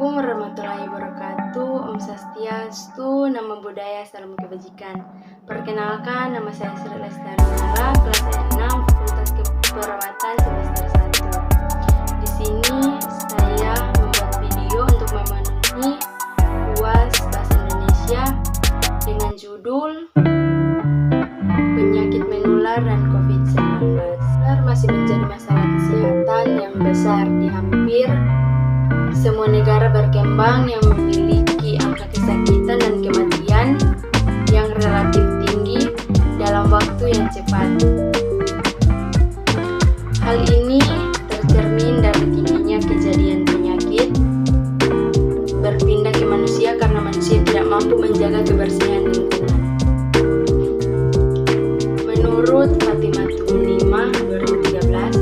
Assalamualaikum warahmatullahi wabarakatuh. Om Swastiastu, Namo Buddhaya, Salam Kebajikan. Perkenalkan, nama saya Sri Lestari Nala, kelas 6, Fakultas Keperawatan semester 1. Di sini saya membuat video untuk memenuhi UAS Bahasa Indonesia dengan judul Penyakit Menular dan COVID-19. Masih menjadi masalah kesehatan yang besar di hampir semua negara berkembang yang memiliki angka kesakitan dan kematian yang relatif tinggi dalam waktu yang cepat. Hal ini tercermin dari tingginya kejadian penyakit berpindah ke manusia karena manusia tidak mampu menjaga kebersihan lingkungan. Menurut Fatimatu 5/2013,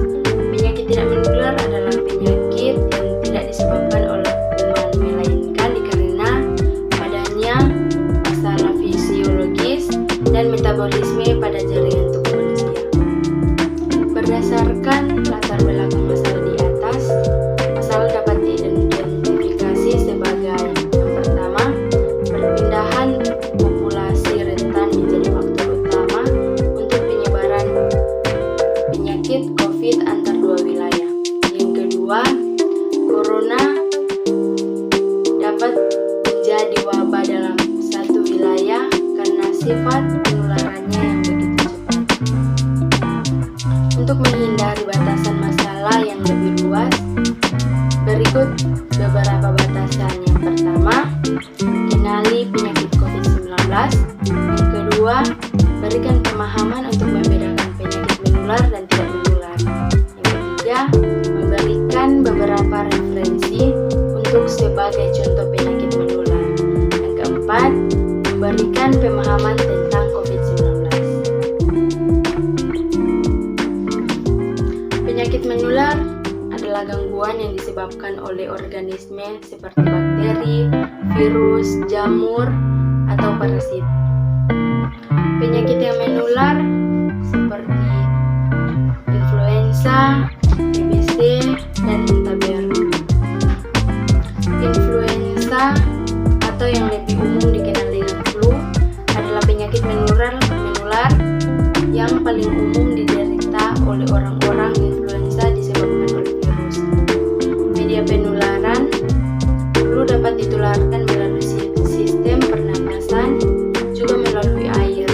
penyakit tidak menular adalah penyakit yang tidak disebabkan oleh kuman, melainkan dikarenakan adanya masalah fisiologis dan metabolisme pada jaringan tubuh manusia. Berdasarkan latar belakang masalah di atas, masalah dapat diidentifikasi sebagai: yang pertama, perpindahan populasi rentan menjadi faktor utama untuk penyebaran penyakit COVID antar dua wilayah. Yang kedua, Corona dapat menjadi wabah dalam satu wilayah karena sifat penularannya yang begitu cepat. Untuk menghindari batasan masalah yang lebih luas, berikut beberapa batasan. Yang pertama, kenali penyakit COVID-19. Yang kedua, berikan pemahaman untuk membedakan penyakit menular dan tidak menular. Yang ketiga, memberikan beberapa referensi untuk sebagai contoh penyakit menular. Yang keempat, memberikan pemahaman tentang COVID-19. Penyakit menular adalah gangguan yang disebabkan oleh organisme seperti bakteri, virus, jamur, atau parasit. Penyakit yang menular seperti influenza, TBC, dan muntaber. Influenza atau yang lebih umum dikenal dengan flu adalah penyakit menular yang paling umum diderita oleh orang-orang. Influenza disebabkan oleh virus. Media penularan: flu dapat ditularkan melalui sistem pernapasan, juga melalui air.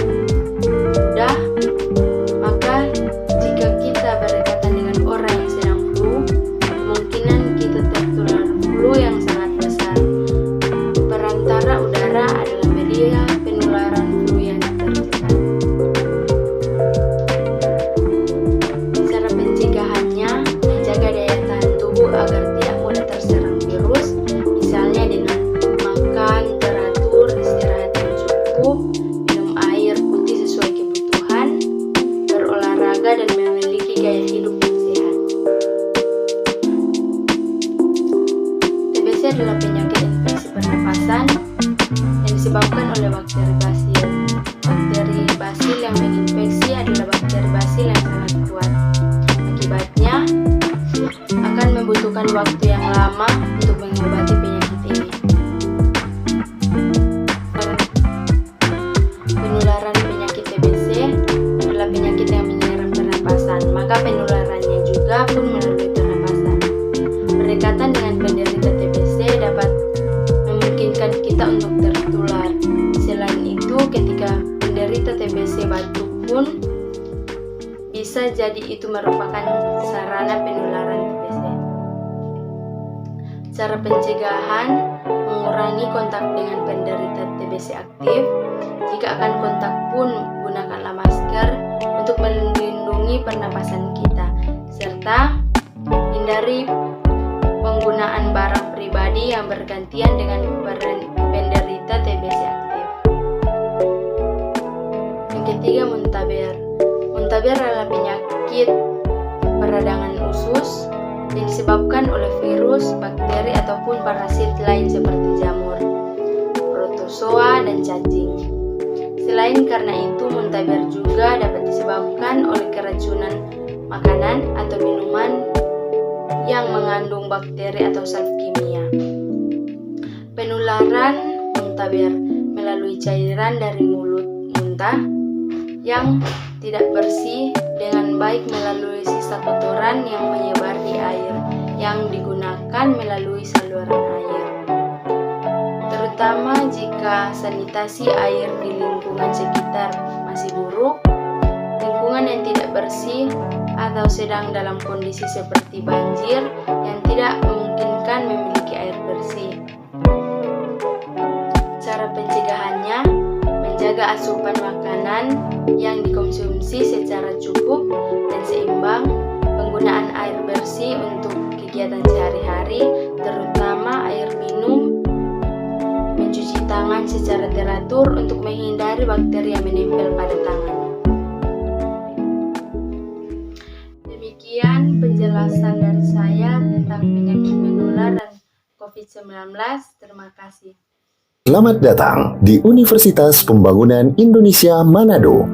Sudah, maka jika kita berdekatan dengan orang yang sedang flu, kemungkinan kita tertular flu yang sangat besar. Perantara udara adalah media penularan flu yang terdekat. Cara pencegahannya: menjaga daya tahan tubuh agar tidak mudah terserang virus, misalnya dengan makan teratur, istirahat yang cukup, minum air putih sesuai kebutuhan, berolahraga, dan memiliki gaya hidup yang sehat. TBC adalah penyakit infeksi pernapasan yang disebabkan oleh bakteri basil. Bakteri basil yang menginfeksi adalah bakteri basil yang sangat kuat. Akibatnya, akan membutuhkan waktu yang lama untuk mengobati penyakit ini. Penularan penyakit TBC adalah penyakit yang menyerang pernapasan, maka penularannya juga pun melalui pernapasan. Berdekatan dengan penderita TBC dapat memungkinkan kita untuk tertular. Selain itu, ketika penderita TBC batuk pun bisa jadi itu merupakan sarana penularan TBC. Cara pencegahan: mengurangi kontak dengan penderita TBC aktif. Jika akan kontak pun, gunakanlah masker untuk melindungi pernapasan kita, serta hindari penggunaan barang pribadi yang bergantian dengan penderita TBC aktif. Yang ketiga, muntaber. Muntaber adalah penyakit peradangan usus yang disebabkan oleh virus, bakteri, ataupun parasit lain seperti jamur, protozoa, dan cacing. Selain karena itu, muntaber juga dapat disebabkan oleh keracunan makanan atau minuman yang mengandung bakteri atau zat kimia. Penularan muntaber melalui cairan dari mulut muntah yang tidak bersih dengan baik melalui sisa kotoran yang menyebar di air yang digunakan melalui saluran air. Terutama jika sanitasi air di lingkungan sekitar masih buruk, lingkungan yang tidak bersih, atau sedang dalam kondisi seperti banjir yang tidak memungkinkan memiliki air bersih. Cara pencegahannya, menjaga asupan makanan yang dikonsumsi secara cukup dan seimbang, penggunaan air bersih untuk kegiatan sehari-hari, terutama air minum, mencuci tangan secara teratur untuk menghindari bakteri yang menempel pada tangan. Demikian penjelasan dari saya tentang penyakit menular dan COVID-19. Terima kasih. Selamat datang di Universitas Pembangunan Indonesia Manado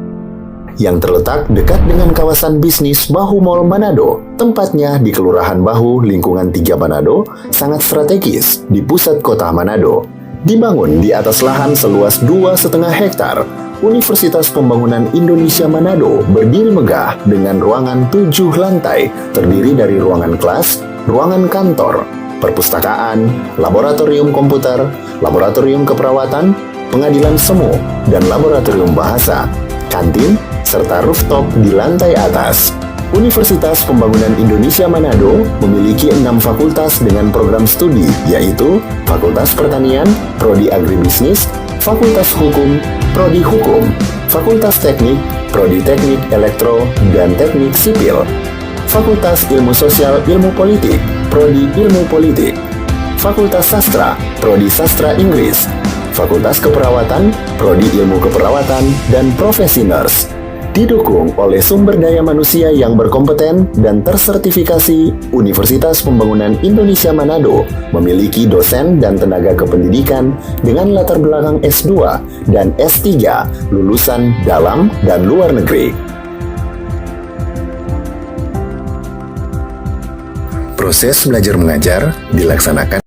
yang terletak dekat dengan kawasan bisnis Bahu Mall Manado. Tempatnya di Kelurahan Bahu, lingkungan 3 Manado, sangat strategis di pusat kota Manado. Dibangun di atas lahan seluas 2,5 hektar, Universitas Pembangunan Indonesia Manado berdiri megah dengan ruangan 7 lantai, terdiri dari ruangan kelas, ruangan kantor, perpustakaan, laboratorium komputer, laboratorium keperawatan, pengadilan semu, dan laboratorium bahasa, kantin, serta rooftop di lantai atas. Universitas Pembangunan Indonesia Manado memiliki 6 fakultas dengan program studi, yaitu Fakultas Pertanian, Prodi Agribisnis, Fakultas Hukum, Prodi Hukum, Fakultas Teknik, Prodi Teknik Elektro dan Teknik Sipil, Fakultas Ilmu Sosial Ilmu Politik, Prodi Ilmu Politik, Fakultas Sastra, Prodi Sastra Inggris, Fakultas Keperawatan, Prodi Ilmu Keperawatan, dan Profesi Nurse. Didukung oleh sumber daya manusia yang berkompeten dan tersertifikasi, Universitas Pembangunan Indonesia Manado memiliki dosen dan tenaga kependidikan dengan latar belakang S2 dan S3 lulusan dalam dan luar negeri. Proses belajar mengajar dilaksanakan